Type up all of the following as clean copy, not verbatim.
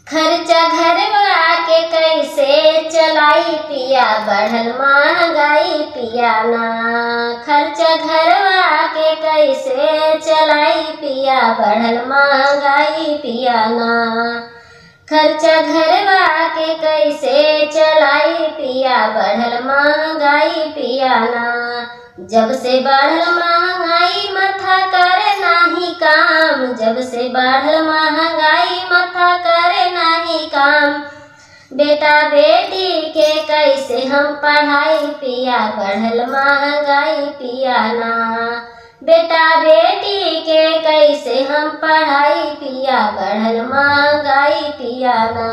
खर्चा घरवा के कैसे चलाई पिया, बढ़ल महंगाई पिया ना। खर्चा घरवा के कैसे चलाई पिया, बढ़ल महंगाई पिया ना। खर्चा घरवा के कैसे चलाई पिया, बढ़ल महंगाई पिया ना। जब से बढ़ल महंगाई मथा करे नाही काम, जब से बढ़ल महंगाई मथा करे नाही काम। बेटा बेटी के कैसे हम पढ़ाई पिया, बढ़ल महंगाई पिया ना। बेटा बेटी के कैसे हम पढ़ाई पिया, बढ़ल महंगाई पिया ना।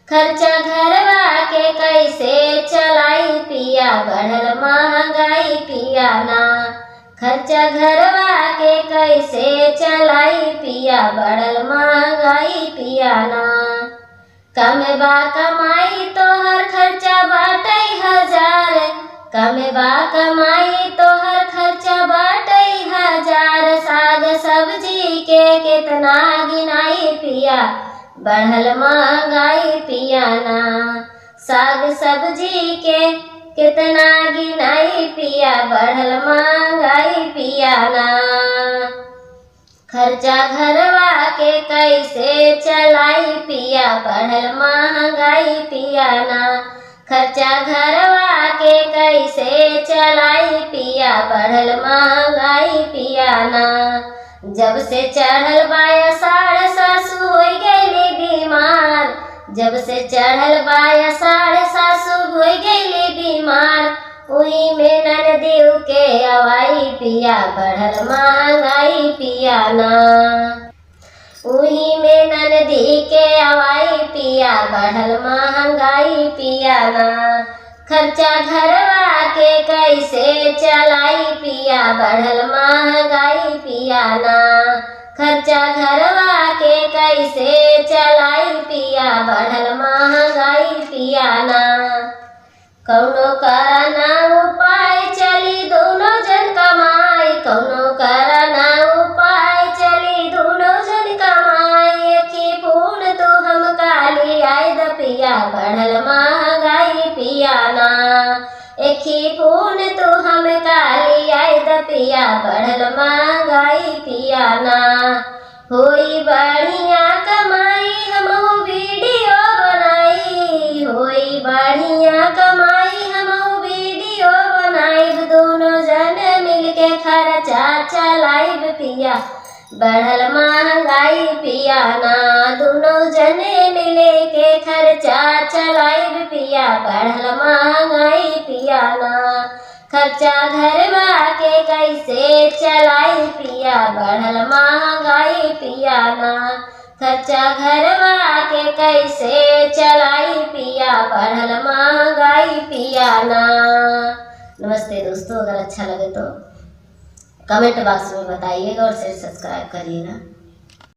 खर्चा घरवा के कैसे चलाई पिया, बढ़ल महंगाई पिया ना। खर्चा घरवा के कैसे चलाई पिया, बढ़ल महंगाई पिया ना। कम बा कमाई तोहर खर्चा बाटै हजार, कम बा कमाई तोहर खर्चा बाटै हजार। साग सब्जी के कितना गिनाई पिया, बढ़ल महंगाई पिया ना। साग सब्जी के कितना गिनाई पिया, बढ़ल महंगाई पिया ना। खर्चा घरवा के कैसे चलाई पिया, बढ़ल महंगाई पिया ना। खर्चा घरवा के कैसे चलाई पिया, बढ़ल महंगाई पिया ना। जब से चढ़ल बाया साढ़ सासु हो गईली बीमार, जब से चढ़ल बाया साढ़ सासु हो गईली बीमार। उही में ननदिउ के अवाई पिया, बढ़ल महंगाई पिया ना। उही में ननदी के अवाई पिया, बढ़ल महंगाई पिया ना। खर्चा घरवा के कैसे चलाई पिया, बढ़ल महंगाई पिया ना। खर्चा घरवा के कैसे चलाई पिया, बढ़ल महंगाई पिया ना। कौनो करा ना उपाय चली दोनों जन कमाई, कौनो करा ना उपाय चली दोनों जन कमाई। एकी फूल तो हम काली आई द पिया, बढ़ल महंगाई पिया ना। एकी फूल तो हम काली आई द पिया, बढ़ल महंगाई पिया ना। होई बढ़िया कमाई हमहु वीडियो बनाई, होई बढ़िया कमाई हमहु वीडियो बनाई। दोनों जन मिलके खर्चा चलाइब पिया, बढ़ल महंगाई पिया ना। दोनों जने मिले के खर्चा चलाइब पिया, बढ़ल महंगाई पिया ना। खर्चा घरवा के कैसे चलाई पिया, बढ़ल महंगाई पिया ना। खर्चा घरवा के कैसे चलाई पिया, बढ़ल महंगाई पिया ना। नमस्ते दोस्तों, अगर अच्छा लगे तो कमेंट बॉक्स में बताइएगा और सब्सक्राइब करिएगा।